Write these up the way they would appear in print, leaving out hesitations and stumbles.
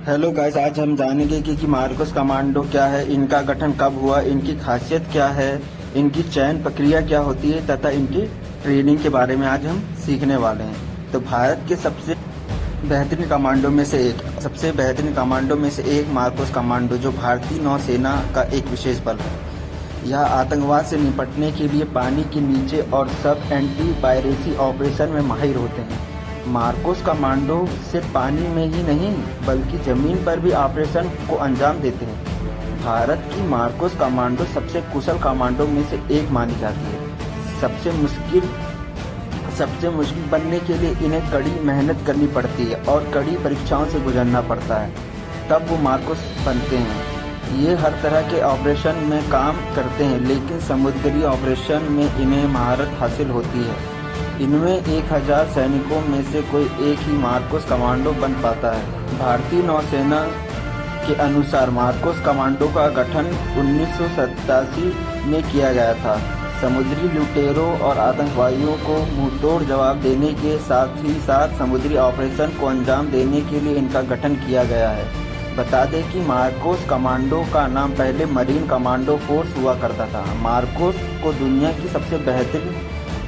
Hello guys, आज हम जानेंगे कि मार्कोस कमांडो क्या है, इनका गठन कब हुआ, इनकी खासियत क्या है, इनकी चयन प्रक्रिया क्या होती है तथा इनकी ट्रेनिंग के बारे में आज हम सीखने वाले हैं। तो भारत के सबसे बेहतरीन कमांडो में से एक मार्कोस कमांडो, जो भारतीय नौसेना का एक विशेष बल है। यह आतंकवाद से निपटने के लिए पानी के नीचे और सब एंटी पायरेसी ऑपरेशन में माहिर होते हैं। मार्कोस कमांडो सिर्फ पानी में ही नहीं बल्कि जमीन पर भी ऑपरेशन को अंजाम देते हैं। भारत की मार्कोस कमांडो सबसे कुशल कमांडो में से एक मानी जाती है। सबसे मुश्किल बनने के लिए इन्हें कड़ी मेहनत करनी पड़ती है और कड़ी परीक्षाओं से गुजरना पड़ता है, तब वो मार्कोस बनते हैं। ये हर तरह के ऑपरेशन में काम करते हैं, लेकिन समुद्री ऑपरेशन में इन्हें महारत हासिल होती है। इनमें 1000 सैनिकों में से कोई एक ही मार्कोस कमांडो बन पाता है। भारतीय नौसेना के अनुसार मार्कोस कमांडो का गठन 1987 में किया गया था। समुद्री लुटेरों और आतंकवादियों को मुंहतोड़ जवाब देने के साथ ही साथ समुद्री ऑपरेशन को अंजाम देने के लिए इनका गठन किया गया है। बता दें कि मार्कोस कमांडो का नाम पहले मरीन कमांडो फोर्स हुआ करता था। मार्कोस को दुनिया की सबसे बेहतरीन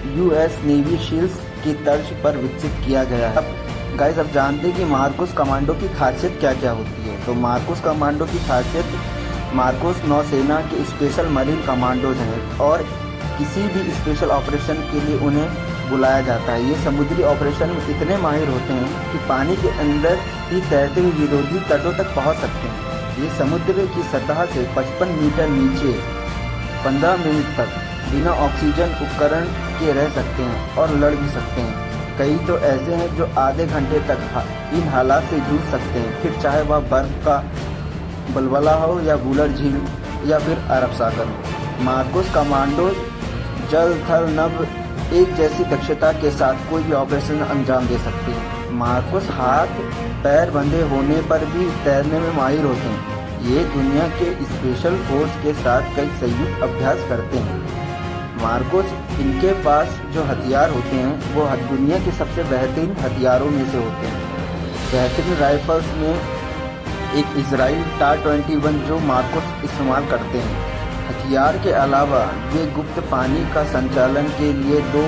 यूएस नेवी शील्ड्स की तर्ज पर विकसित किया गया है। अब जानते हैं कि मार्कोस कमांडो की खासियत क्या क्या होती है। तो मार्कोस कमांडो की खासियत, मार्कोस नौसेना के स्पेशल मरीन कमांडोज हैं और किसी भी स्पेशल ऑपरेशन के लिए उन्हें बुलाया जाता है। ये समुद्री ऑपरेशन में इतने माहिर होते हैं कि पानी के अंदर ही तैरते हुए विरोधी तटों तक पहुंच सकते हैं। ये समुद्र की सतह से 55 मीटर नीचे 15 मिनट तक बिना ऑक्सीजन उपकरण के रह सकते हैं और लड़ भी सकते हैं। कई तो ऐसे हैं जो आधे घंटे तक इन हालात से जूझ सकते हैं, फिर चाहे वह बर्फ का बलबला हो या वूलर झील या फिर अरब सागर हो। मार्कोस कमांडो जल थल नभ एक जैसी दक्षता के साथ कोई भी ऑपरेशन अंजाम दे सकते हैं। मार्कोस हाथ पैर बंधे होने पर भी तैरने में माहिर होते हैं। ये दुनिया के स्पेशल फोर्स के साथ कई संयुक्त अभ्यास करते हैं। मार्कोस, इनके पास जो हथियार होते हैं वो दुनिया के सबसे बेहतरीन हथियारों में से होते हैं। बेहतरीन राइफल्स में एक इजराइल TAR-21 जो मार्कोस इस्तेमाल करते हैं। हथियार के अलावा वे गुप्त पानी का संचालन के लिए 2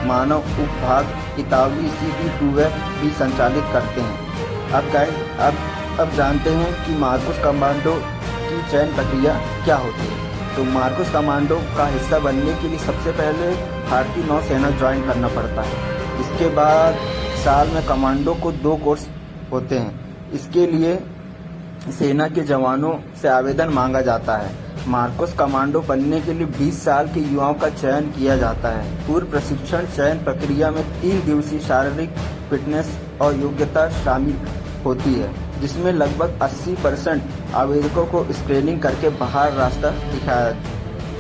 मानव उपभाग इतालवी CP-2F भी संचालित करते हैं। अब जानते हैं कि मार्कोस कमांडो की चयन प्रक्रिया क्या होती है। तो मार्कोस कमांडो का हिस्सा बनने के लिए सबसे पहले भारतीय नौसेना ज्वाइन करना पड़ता है। इसके बाद साल में कमांडो को 2 कोर्स होते हैं। इसके लिए सेना के जवानों से आवेदन मांगा जाता है। मार्कोस कमांडो बनने के लिए 20 साल के युवाओं का चयन किया जाता है। पूर्व प्रशिक्षण चयन प्रक्रिया में 3 दिवसीय शारीरिक फिटनेस और योग्यता शामिल होती है, जिसमें लगभग 80% आवेदकों को स्क्रीनिंग करके बाहर रास्ता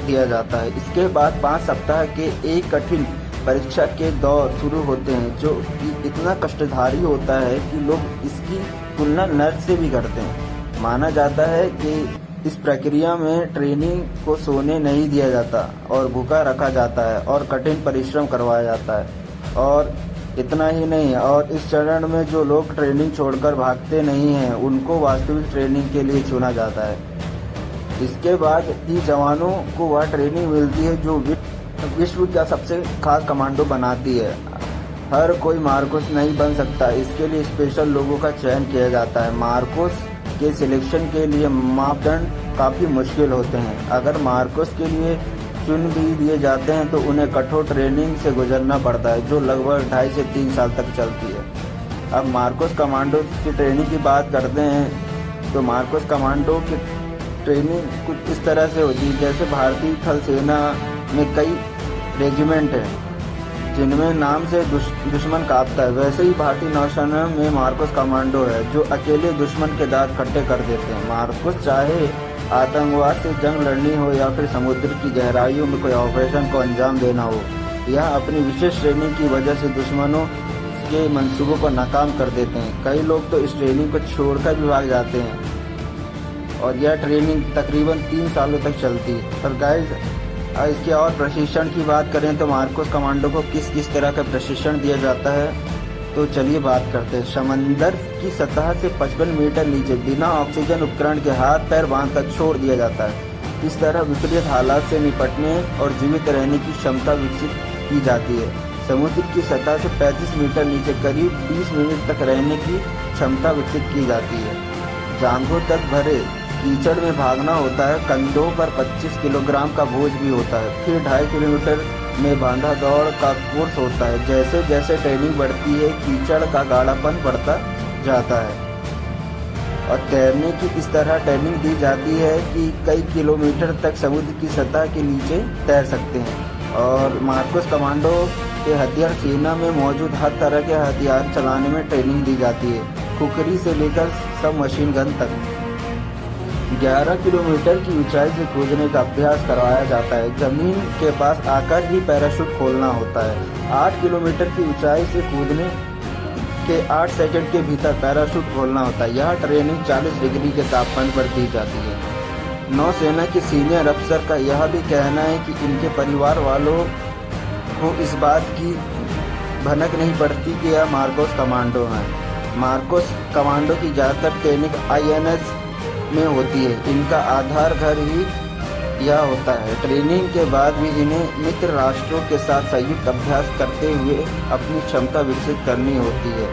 दिया जाता है। इसके बाद 5 सप्ताह के एक कठिन परीक्षा के दौर शुरू होते हैं, जो इतना कष्टधारी होता है कि लोग इसकी तुलना नर्क से भी करते हैं। माना जाता है कि इस प्रक्रिया में ट्रेनिंग को सोने नहीं दिया जाता और भूखा रखा जाता है और कठिन परिश्रम करवाया जाता है। और इतना ही नहीं, और इस चरण में जो लोग ट्रेनिंग छोड़कर भागते नहीं हैं उनको वास्तविक ट्रेनिंग के लिए चुना जाता है। इसके बाद ही जवानों को वह ट्रेनिंग मिलती है जो विश्व का सबसे खास कमांडो बनाती है। हर कोई मार्कोस नहीं बन सकता, इसके लिए स्पेशल लोगों का चयन किया जाता है। मार्कोस के सिलेक्शन के लिए मापदंड काफ़ी मुश्किल होते हैं। अगर मार्कोस के लिए चुन भी दिए जाते हैं तो उन्हें कठोर ट्रेनिंग से गुजरना पड़ता है, जो लगभग 2.5 से 3 साल तक चलती है। अब मार्कोस कमांडो की ट्रेनिंग की बात करते हैं तो मार्कोस कमांडो की ट्रेनिंग कुछ इस तरह से होती है, जैसे भारतीय थल सेना में कई रेजिमेंट हैं जिनमें नाम से दुश्मन कांपता है, वैसे ही भारतीय नौसेना में मार्कोस कमांडो है जो अकेले दुश्मन के दांत खट्टे कर देते हैं। मार्कोस चाहे आतंकवाद से जंग लड़नी हो या फिर समुद्र की गहराइयों में कोई ऑपरेशन को अंजाम देना हो, यह अपनी विशेष ट्रेनिंग की वजह से दुश्मनों के मंसूबों को नाकाम कर देते हैं। कई लोग तो इस ट्रेनिंग को छोड़कर भी भाग जाते हैं और यह ट्रेनिंग तकरीबन 3 सालों तक चलती है। पर गाइस, इसके और प्रशिक्षण की बात करें तो मार्कोस कमांडो को किस किस तरह का प्रशिक्षण दिया जाता है, तो चलिए बात करते हैं। समंदर की सतह से 55 मीटर नीचे बिना ऑक्सीजन उपकरण के हाथ पैर बांधकर छोड़ दिया जाता है। इस तरह विपरीत हालात से निपटने और जीवित रहने की क्षमता विकसित की जाती है। समुद्र की सतह से 35 मीटर नीचे करीब 20 मिनट तक रहने की क्षमता विकसित की जाती है। जांघों तक भरे कीचड़ में भागना होता है। कंधों पर 25 किलोग्राम का बोझ भी होता है। फिर 2.5 किलोमीटर में बांधा दौड़ का कोर्स होता है। जैसे जैसे ट्रेनिंग बढ़ती है, कीचड़ का गाढ़ापन बढ़ता जाता है और तैरने की इस तरह ट्रेनिंग दी जाती है कि कई किलोमीटर तक समुद्र की सतह के नीचे तैर सकते हैं। और मार्कोस कमांडो के हथियार सेना में मौजूद हर तरह के हथियार चलाने में ट्रेनिंग दी जाती है, खुखरी से लेकर सब मशीन गन तक। 11 किलोमीटर की ऊंचाई से कूदने का अभ्यास करवाया जाता है। जमीन के पास आकर ही पैराशूट खोलना होता है। 8 किलोमीटर की ऊंचाई से कूदने के 8 सेकंड के भीतर पैराशूट खोलना होता है। यह ट्रेनिंग 40 डिग्री के तापमान पर दी जाती है। नौसेना के सीनियर अफसर का यह भी कहना है कि इनके परिवार वालों को इस बात की भनक नहीं पड़ती कि यह मार्कोस कमांडो हैं। मार्कोस कमांडो की ज़्यादातर ट्रेनिंग INS में होती है। इनका आधार घर ही यह होता है। ट्रेनिंग के बाद भी इन्हें मित्र राष्ट्रों के साथ संयुक्त अभ्यास करते हुए अपनी क्षमता विकसित करनी होती है।